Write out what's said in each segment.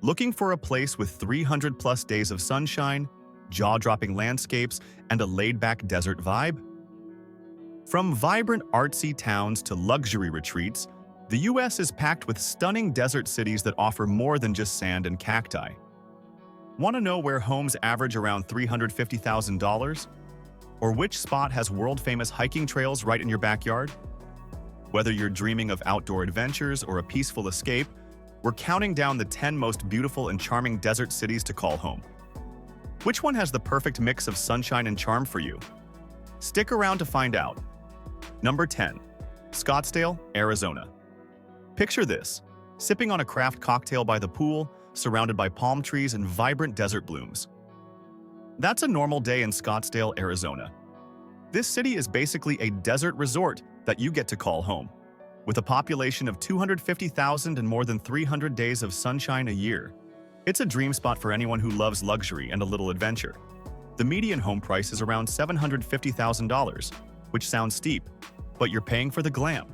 Looking for a place with 300 plus days of sunshine, jaw-dropping landscapes, and a laid-back desert vibe? From vibrant artsy towns to luxury retreats, the US is packed with stunning desert cities that offer more than just sand and cacti. Want to know where homes average around $350,000? Or which spot has world-famous hiking trails right in your backyard? Whether you're dreaming of outdoor adventures or a peaceful escape, we're counting down the 10 most beautiful and charming desert cities to call home. Which one has the perfect mix of sunshine and charm for you? Stick around to find out. Number 10. Scottsdale, Arizona. Picture this, sipping on a craft cocktail by the pool, surrounded by palm trees and vibrant desert blooms. That's a normal day in Scottsdale, Arizona. This city is basically a desert resort that you get to call home. With a population of 250,000 and more than 300 days of sunshine a year, it's a dream spot for anyone who loves luxury and a little adventure. The median home price is around $750,000, which sounds steep, but you're paying for the glam.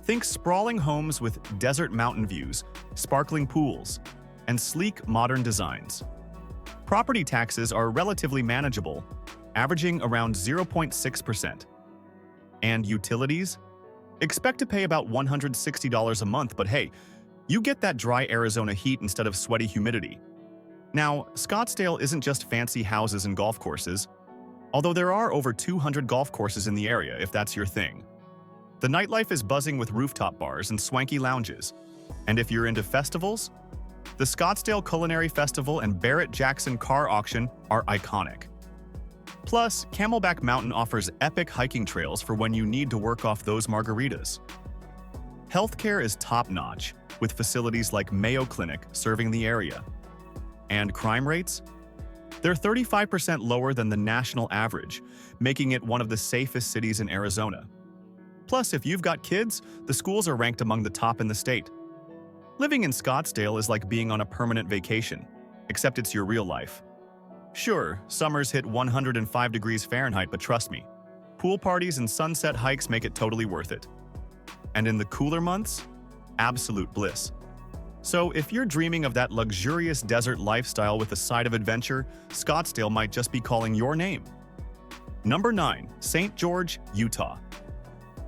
Think sprawling homes with desert mountain views, sparkling pools, and sleek modern designs. Property taxes are relatively manageable, averaging around 0.6%. And utilities? Expect to pay about $160 a month, but hey, you get that dry Arizona heat instead of sweaty humidity. Now, Scottsdale isn't just fancy houses and golf courses, although there are over 200 golf courses in the area if that's your thing. The nightlife is buzzing with rooftop bars and swanky lounges. And if you're into festivals, the Scottsdale Culinary Festival and Barrett-Jackson Car Auction are iconic. Plus, Camelback Mountain offers epic hiking trails for when you need to work off those margaritas. Healthcare is top-notch, with facilities like Mayo Clinic serving the area. And crime rates? They're 35% lower than the national average, making it one of the safest cities in Arizona. Plus, if you've got kids, the schools are ranked among the top in the state. Living in Scottsdale is like being on a permanent vacation, except it's your real life. Sure, summers hit 105 degrees Fahrenheit, but trust me, pool parties and sunset hikes make it totally worth it. And in the cooler months, absolute bliss. So if you're dreaming of that luxurious desert lifestyle with a side of adventure, Scottsdale might just be calling your name. Number 9. St. George, Utah.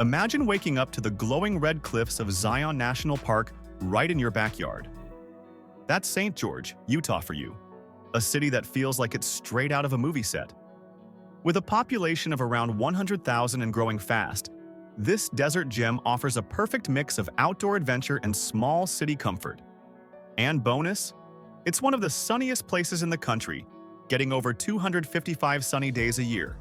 Imagine waking up to the glowing red cliffs of Zion National Park right in your backyard. That's St. George, Utah for you, a city that feels like it's straight out of a movie set. With a population of around 100,000 and growing fast, this desert gem offers a perfect mix of outdoor adventure and small city comfort. And bonus, it's one of the sunniest places in the country, getting over 255 sunny days a year.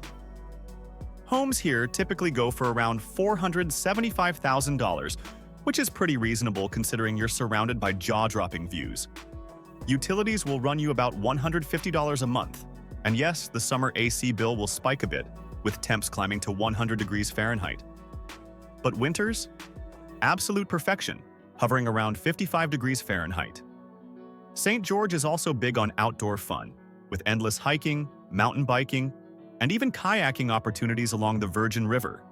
Homes here typically go for around $475,000, which is pretty reasonable considering you're surrounded by jaw-dropping views. Utilities will run you about $150 a month, and yes, the summer AC bill will spike a bit, with temps climbing to 100 degrees Fahrenheit. But winters? Absolute perfection, hovering around 55 degrees Fahrenheit. St. George is also big on outdoor fun, with endless hiking, mountain biking, and even kayaking opportunities along the Virgin River.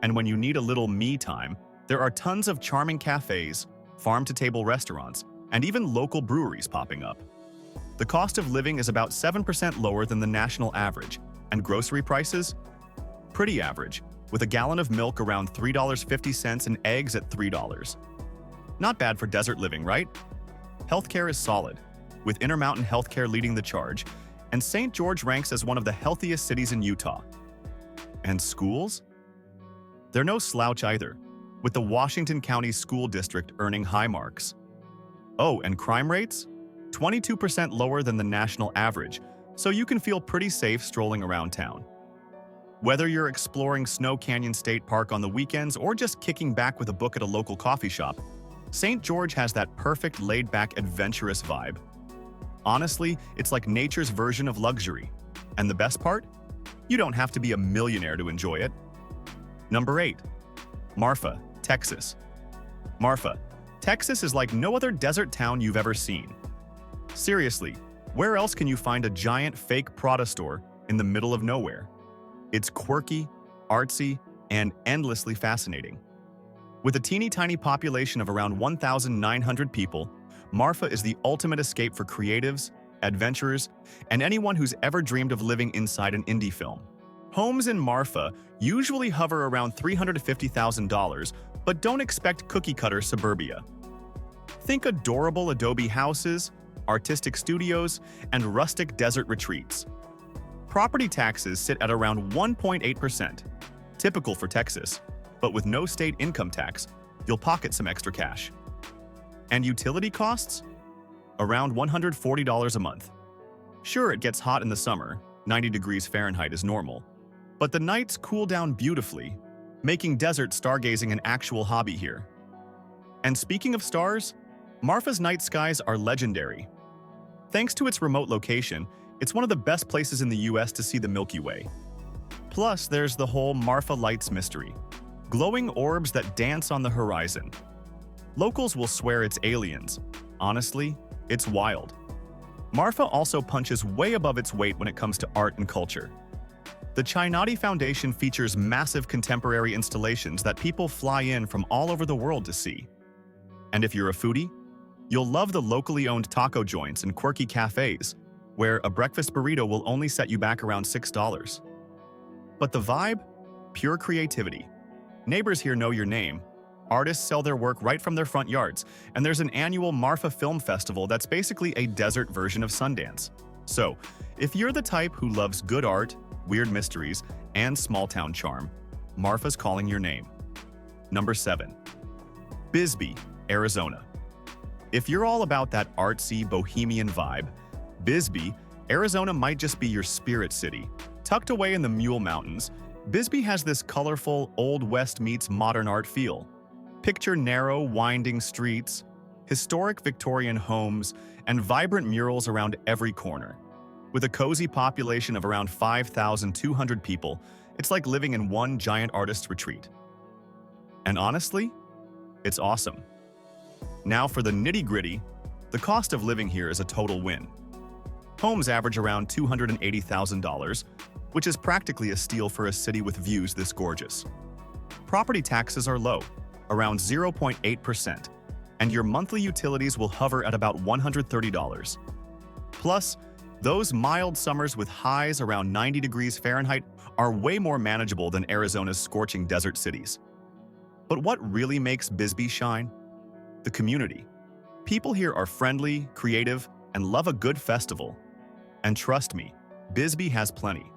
And when you need a little me time, there are tons of charming cafes, farm-to-table restaurants, and even local breweries popping up. The cost of living is about 7% lower than the national average, and grocery prices? Pretty average, with a gallon of milk around $3.50 and eggs at $3. Not bad for desert living, right? Healthcare is solid, with Intermountain Healthcare leading the charge, and St. George ranks as one of the healthiest cities in Utah. And schools? They're no slouch either, with the Washington County School District earning high marks. Oh, and crime rates? 22% lower than the national average, so you can feel pretty safe strolling around town. Whether you're exploring Snow Canyon State Park on the weekends or just kicking back with a book at a local coffee shop, St. George has that perfect laid-back adventurous vibe. Honestly, it's like nature's version of luxury. And the best part? You don't have to be a millionaire to enjoy it. Number 8. Marfa, Texas. Marfa, Texas is like no other desert town you've ever seen. Seriously, where else can you find a giant fake Prada store in the middle of nowhere? It's quirky, artsy, and endlessly fascinating. With a teeny-tiny population of around 1,900 people, Marfa is the ultimate escape for creatives, adventurers, and anyone who's ever dreamed of living inside an indie film. Homes in Marfa usually hover around $350,000, but don't expect cookie-cutter suburbia. Think adorable adobe houses, artistic studios, and rustic desert retreats. Property taxes sit at around 1.8%, typical for Texas, but with no state income tax, you'll pocket some extra cash. And utility costs? Around $140 a month. Sure, it gets hot in the summer, 90 degrees Fahrenheit is normal, but the nights cool down beautifully, making desert stargazing an actual hobby here. And speaking of stars, Marfa's night skies are legendary. Thanks to its remote location, it's one of the best places in the US to see the Milky Way. Plus, there's the whole Marfa Lights mystery, glowing orbs that dance on the horizon. Locals will swear it's aliens. Honestly, it's wild. Marfa also punches way above its weight when it comes to art and culture. The Chinati Foundation features massive contemporary installations that people fly in from all over the world to see. And if you're a foodie, you'll love the locally owned taco joints and quirky cafes, where a breakfast burrito will only set you back around $6. But the vibe? Pure creativity. Neighbors here know your name. Artists sell their work right from their front yards, and there's an annual Marfa Film Festival that's basically a desert version of Sundance. So, if you're the type who loves good art, weird mysteries, and small-town charm, Marfa's calling your name. Number 7. Bisbee, Arizona. If you're all about that artsy, bohemian vibe, Bisbee, Arizona might just be your spirit city. Tucked away in the Mule Mountains, Bisbee has this colorful, Old West meets modern art feel. Picture narrow, winding streets, historic Victorian homes, and vibrant murals around every corner. With a cozy population of around 5,200 people, it's like living in one giant artist's retreat. And honestly, it's awesome. Now for the nitty-gritty, the cost of living here is a total win. Homes average around $280,000, which is practically a steal for a city with views this gorgeous. Property taxes are low, around 0.8%, and your monthly utilities will hover at about $130. Plus, those mild summers with highs around 90 degrees Fahrenheit are way more manageable than Arizona's scorching desert cities. But what really makes Bisbee shine? The community. People here are friendly, creative, and love a good festival. And trust me, Bisbee has plenty.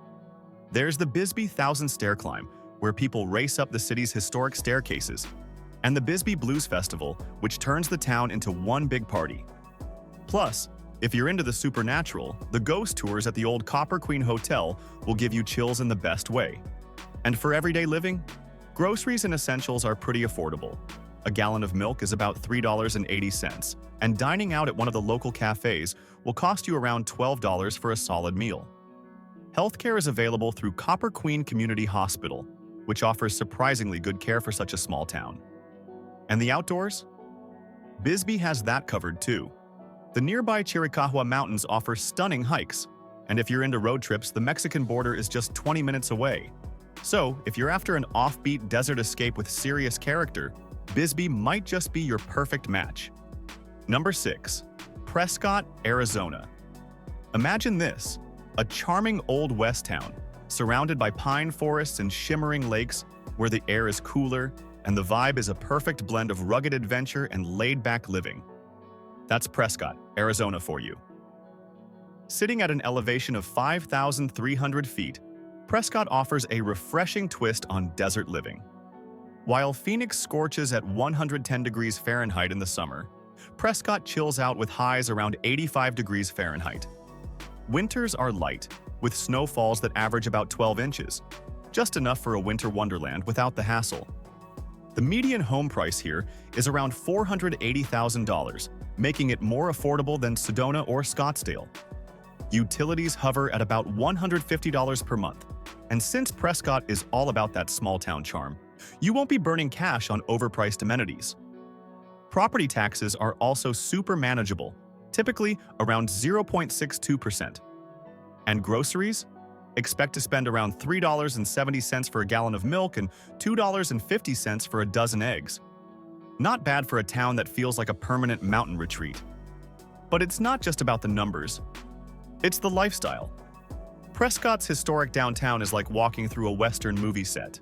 There's the Bisbee Thousand Stair Climb, where people race up the city's historic staircases, and the Bisbee Blues Festival, which turns the town into one big party. Plus, if you're into the supernatural, the ghost tours at the old Copper Queen Hotel will give you chills in the best way. And for everyday living, groceries and essentials are pretty affordable. A gallon of milk is about $3.80, and dining out at one of the local cafes will cost you around $12 for a solid meal. Healthcare is available through Copper Queen Community Hospital, which offers surprisingly good care for such a small town. And the outdoors? Bisbee has that covered too. The nearby Chiricahua Mountains offer stunning hikes, and if you're into road trips, the Mexican border is just 20 minutes away. So, if you're after an offbeat desert escape with serious character, Bisbee might just be your perfect match. Number 6. Prescott, Arizona. Imagine this, a charming Old West town, surrounded by pine forests and shimmering lakes where the air is cooler and the vibe is a perfect blend of rugged adventure and laid-back living. That's Prescott, Arizona for you. Sitting at an elevation of 5,300 feet, Prescott offers a refreshing twist on desert living. While Phoenix scorches at 110 degrees Fahrenheit in the summer, Prescott chills out with highs around 85 degrees Fahrenheit. Winters are light, with snowfalls that average about 12 inches, just enough for a winter wonderland without the hassle. The median home price here is around $480,000, making it more affordable than Sedona or Scottsdale. Utilities hover at about $150 per month, and since Prescott is all about that small-town charm, you won't be burning cash on overpriced amenities. Property taxes are also super manageable, typically around 0.62%. And groceries? Expect to spend around $3.70 for a gallon of milk and $2.50 for a dozen eggs. Not bad for a town that feels like a permanent mountain retreat. But it's not just about the numbers. It's the lifestyle. Prescott's historic downtown is like walking through a Western movie set.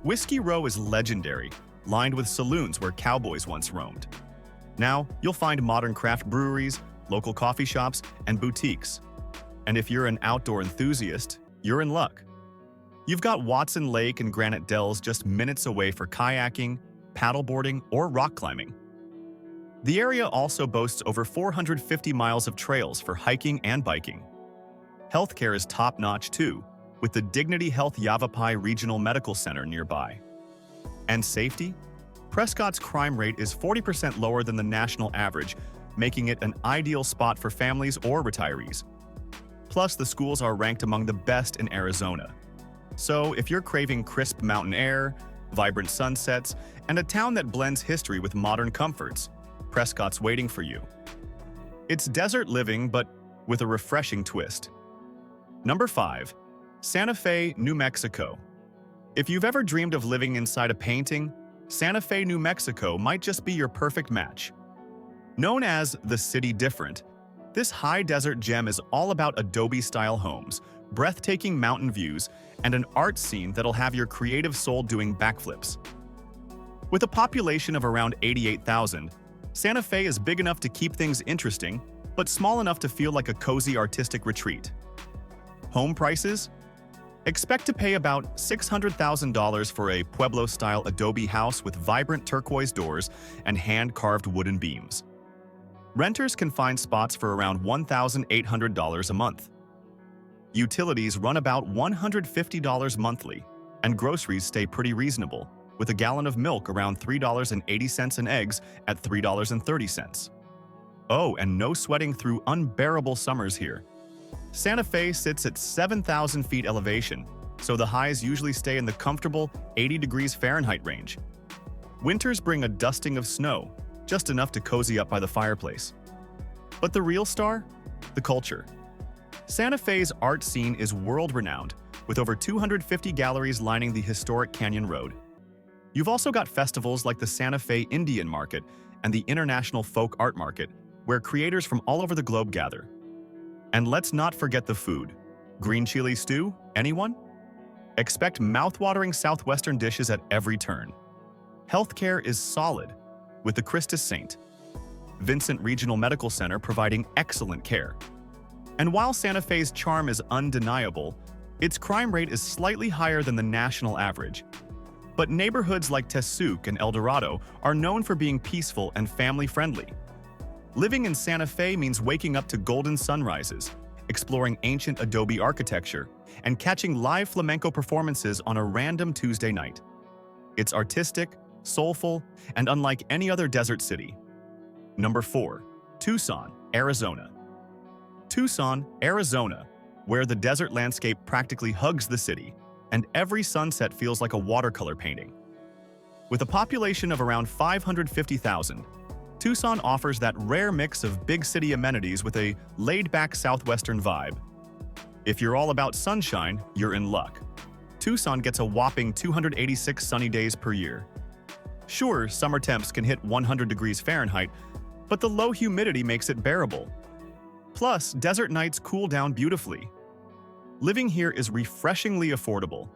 Whiskey Row is legendary, lined with saloons where cowboys once roamed. Now, you'll find modern craft breweries, local coffee shops, and boutiques. And if you're an outdoor enthusiast, you're in luck. You've got Watson Lake and Granite Dells just minutes away for kayaking, paddleboarding, or rock climbing. The area also boasts over 450 miles of trails for hiking and biking. Healthcare is top-notch too, with the Dignity Health Yavapai Regional Medical Center nearby. And safety? Prescott's crime rate is 40% lower than the national average, making it an ideal spot for families or retirees. Plus, the schools are ranked among the best in Arizona. So, if you're craving crisp mountain air, vibrant sunsets, and a town that blends history with modern comforts, Prescott's waiting for you. It's desert living, but with a refreshing twist. Number 5. Santa Fe, New Mexico. If you've ever dreamed of living inside a painting, Santa Fe, New Mexico might just be your perfect match. Known as the City Different, this high desert gem is all about adobe-style homes, breathtaking mountain views, and an art scene that'll have your creative soul doing backflips. With a population of around 88,000, Santa Fe is big enough to keep things interesting, but small enough to feel like a cozy artistic retreat. Home prices? Expect to pay about $600,000 for a Pueblo-style adobe house with vibrant turquoise doors and hand-carved wooden beams. Renters can find spots for around $1,800 a month. Utilities run about $150 monthly, and groceries stay pretty reasonable, with a gallon of milk around $3.80 and eggs at $3.30. Oh, and no sweating through unbearable summers here. Santa Fe sits at 7,000 feet elevation, so the highs usually stay in the comfortable 80 degrees Fahrenheit range. Winters bring a dusting of snow, just enough to cozy up by the fireplace. But the real star? The culture. Santa Fe's art scene is world-renowned, with over 250 galleries lining the historic Canyon Road. You've also got festivals like the Santa Fe Indian Market and the International Folk Art Market, where creators from all over the globe gather. And let's not forget the food. Green chili stew? Anyone? Expect mouth-watering southwestern dishes at every turn. Healthcare is solid, with the Christus St. Vincent Regional Medical Center providing excellent care. And while Santa Fe's charm is undeniable, its crime rate is slightly higher than the national average. But neighborhoods like Tesuque and El Dorado are known for being peaceful and family-friendly. Living in Santa Fe means waking up to golden sunrises, exploring ancient adobe architecture, and catching live flamenco performances on a random Tuesday night. It's artistic, soulful, and unlike any other desert city. Number 4. Tucson, Arizona. Tucson, Arizona, where the desert landscape practically hugs the city, and every sunset feels like a watercolor painting. With a population of around 550,000, Tucson offers that rare mix of big city amenities with a laid-back southwestern vibe. If you're all about sunshine, you're in luck. Tucson gets a whopping 286 sunny days per year. Sure, summer temps can hit 100 degrees Fahrenheit, but the low humidity makes it bearable. Plus, desert nights cool down beautifully. Living here is refreshingly affordable.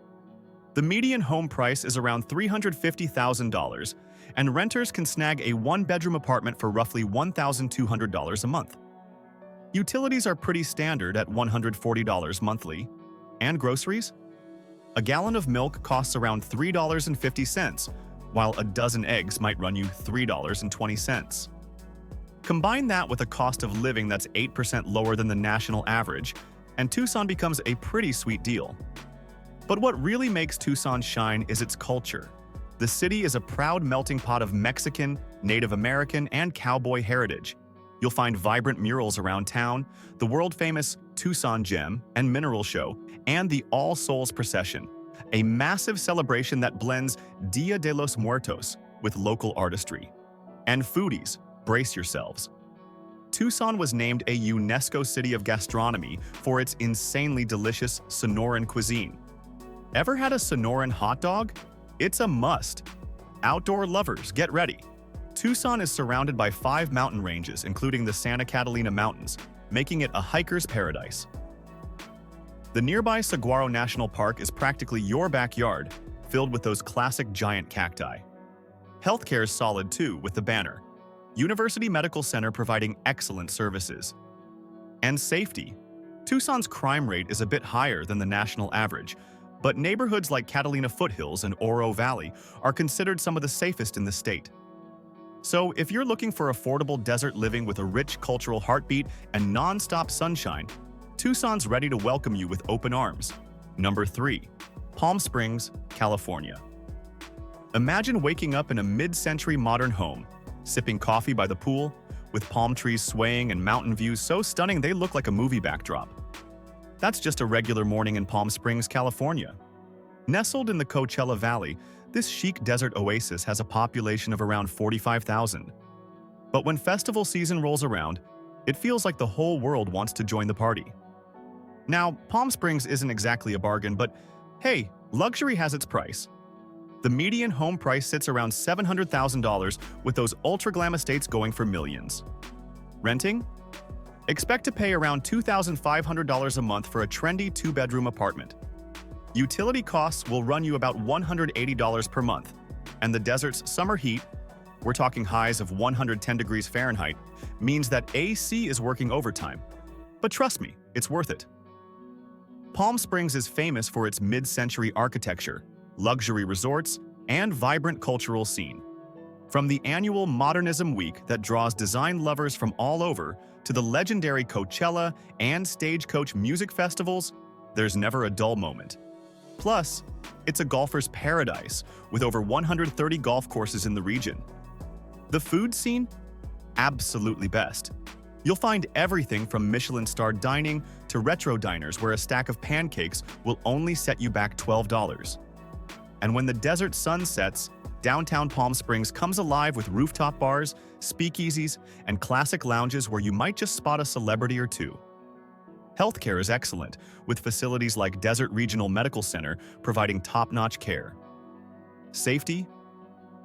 The median home price is around $350,000, and renters can snag a one-bedroom apartment for roughly $1,200 a month. Utilities are pretty standard at $140 monthly. And groceries? A gallon of milk costs around $3.50, while a dozen eggs might run you $3.20. Combine that with a cost of living that's 8% lower than the national average, and Tucson becomes a pretty sweet deal. But what really makes Tucson shine is its culture. The city is a proud melting pot of Mexican, Native American, and cowboy heritage. You'll find vibrant murals around town, the world-famous Tucson Gem and Mineral Show, and the All Souls Procession, a massive celebration that blends Dia de los Muertos with local artistry. And foodies, brace yourselves. Tucson was named a UNESCO City of Gastronomy for its insanely delicious Sonoran cuisine. Ever had a Sonoran hot dog? It's a must. Outdoor lovers, get ready. Tucson is surrounded by 5 mountain ranges, including the Santa Catalina Mountains, making it a hiker's paradise. The nearby Saguaro National Park is practically your backyard, filled with those classic giant cacti. Healthcare is solid too, with the banner University Medical Center providing excellent services. And safety. Tucson's crime rate is a bit higher than the national average, but neighborhoods like Catalina Foothills and Oro Valley are considered some of the safest in the state. So if you're looking for affordable desert living with a rich cultural heartbeat and non-stop sunshine, Tucson's ready to welcome you with open arms. Number 3. Palm Springs, California. Imagine waking up in a mid-century modern home, sipping coffee by the pool, with palm trees swaying and mountain views so stunning they look like a movie backdrop. That's just a regular morning in Palm Springs, California. Nestled in the Coachella Valley, this chic desert oasis has a population of around 45,000. But when festival season rolls around, it feels like the whole world wants to join the party. Now, Palm Springs isn't exactly a bargain, but hey, luxury has its price. The median home price sits around $700,000, with those ultra-glam estates going for millions. Renting? Expect to pay around $2,500 a month for a trendy 2-bedroom apartment. Utility costs will run you about $180 per month, and the desert's summer heat, we're talking highs of 110 degrees Fahrenheit, means that AC is working overtime. But trust me, it's worth it. Palm Springs is famous for its mid-century architecture, luxury resorts, and vibrant cultural scene. From the annual Modernism Week that draws design lovers from all over to the legendary Coachella and Stagecoach music festivals, there's never a dull moment. Plus, it's a golfer's paradise with over 130 golf courses in the region. The food scene? Absolutely best. You'll find everything from Michelin-starred dining to retro diners where a stack of pancakes will only set you back $12. And when the desert sun sets, downtown Palm Springs comes alive with rooftop bars, speakeasies, and classic lounges where you might just spot a celebrity or two. Healthcare is excellent, with facilities like Desert Regional Medical Center providing top-notch care. Safety?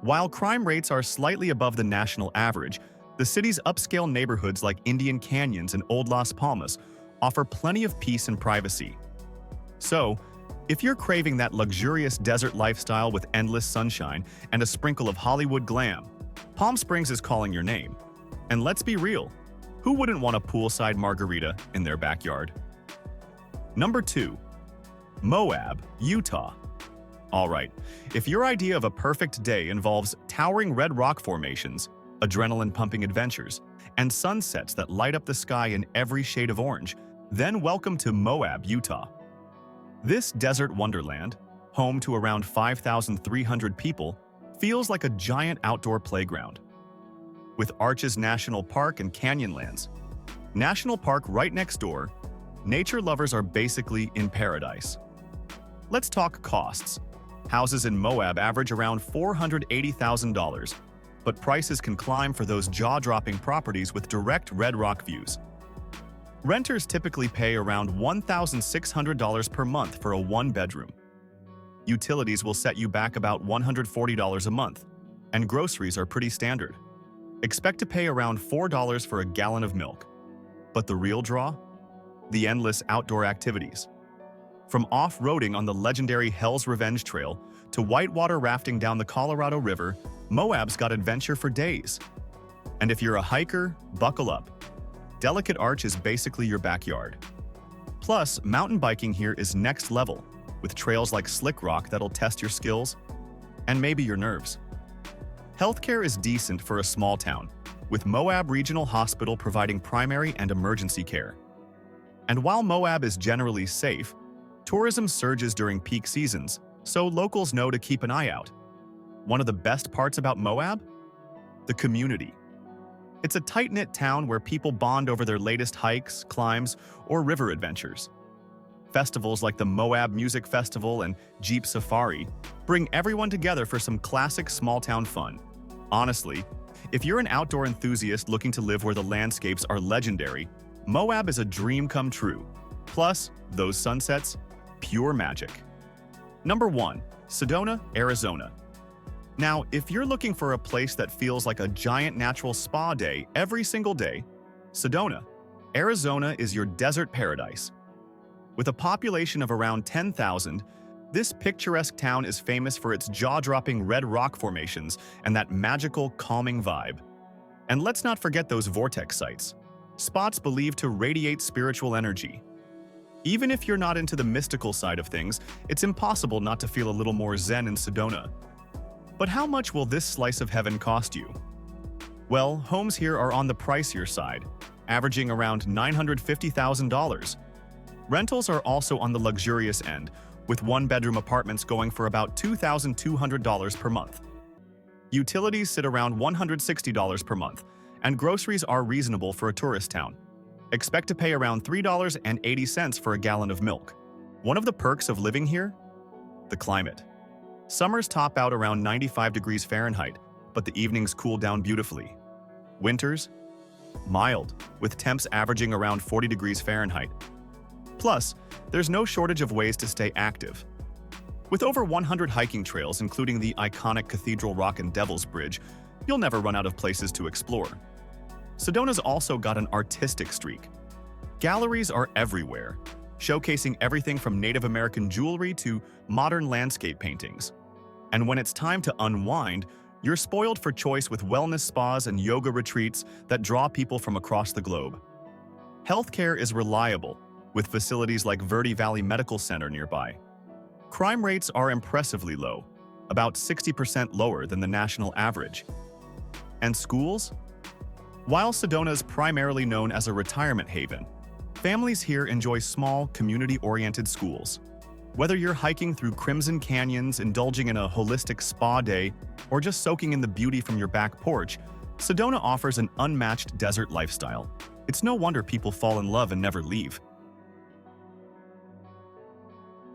While crime rates are slightly above the national average, the city's upscale neighborhoods like Indian Canyons and Old Las Palmas offer plenty of peace and privacy. So, if you're craving that luxurious desert lifestyle with endless sunshine and a sprinkle of Hollywood glam, Palm Springs is calling your name. And let's be real, who wouldn't want a poolside margarita in their backyard? Number 2. Moab, Utah. Alright, if your idea of a perfect day involves towering red rock formations, adrenaline-pumping adventures, and sunsets that light up the sky in every shade of orange, then welcome to Moab, Utah. This desert wonderland, home to around 5,300 people, feels like a giant outdoor playground. With Arches National Park and Canyonlands, National Park right next door, nature lovers are basically in paradise. Let's talk costs. Houses in Moab average around $480,000, but prices can climb for those jaw-dropping properties with direct red rock views. Renters typically pay around $1,600 per month for a 1-bedroom. Utilities will set you back about $140 a month, and groceries are pretty standard. Expect to pay around $4 for a gallon of milk. But the real draw? The endless outdoor activities. From off-roading on the legendary Hell's Revenge Trail to whitewater rafting down the Colorado River, Moab's got adventure for days. And if you're a hiker, buckle up. Delicate Arch is basically your backyard. Plus, mountain biking here is next level, with trails like Slick Rock that'll test your skills and maybe your nerves. Healthcare is decent for a small town, with Moab Regional Hospital providing primary and emergency care. And while Moab is generally safe, tourism surges during peak seasons, so locals know to keep an eye out. One of the best parts about Moab? The community. It's a tight-knit town where people bond over their latest hikes, climbs, or river adventures. Festivals like the Moab Music Festival and Jeep Safari bring everyone together for some classic small-town fun. Honestly, if you're an outdoor enthusiast looking to live where the landscapes are legendary, Moab is a dream come true. Plus, those sunsets, pure magic. Number 1. Sedona, Arizona. Now, if you're looking for a place that feels like a giant natural spa day every single day, Sedona, Arizona is your desert paradise. With a population of around 10,000, this picturesque town is famous for its jaw-dropping red rock formations and that magical, calming vibe. And let's not forget those vortex sites, spots believed to radiate spiritual energy. Even if you're not into the mystical side of things, it's impossible not to feel a little more zen in Sedona. But how much will this slice of heaven cost you? Well, homes here are on the pricier side, averaging around $950,000. Rentals are also on the luxurious end, with one-bedroom apartments going for about $2,200 per month. Utilities sit around $160 per month, and groceries are reasonable for a tourist town. Expect to pay around $3.80 for a gallon of milk. One of the perks of living here? The climate. Summers top out around 95 degrees Fahrenheit, but the evenings cool down beautifully. Winters? Mild, with temps averaging around 40 degrees Fahrenheit. Plus, there's no shortage of ways to stay active. With over 100 hiking trails, including the iconic Cathedral Rock and Devil's Bridge, you'll never run out of places to explore. Sedona's also got an artistic streak. Galleries are everywhere, showcasing everything from Native American jewelry to modern landscape paintings. And when it's time to unwind, you're spoiled for choice with wellness spas and yoga retreats that draw people from across the globe. Healthcare is reliable, with facilities like Verde Valley Medical Center nearby. Crime rates are impressively low, about 60% lower than the national average. And schools? While Sedona is primarily known as a retirement haven, families here enjoy small, community-oriented schools. Whether you're hiking through Crimson Canyons, indulging in a holistic spa day, or just soaking in the beauty from your back porch, Sedona offers an unmatched desert lifestyle. It's no wonder people fall in love and never leave.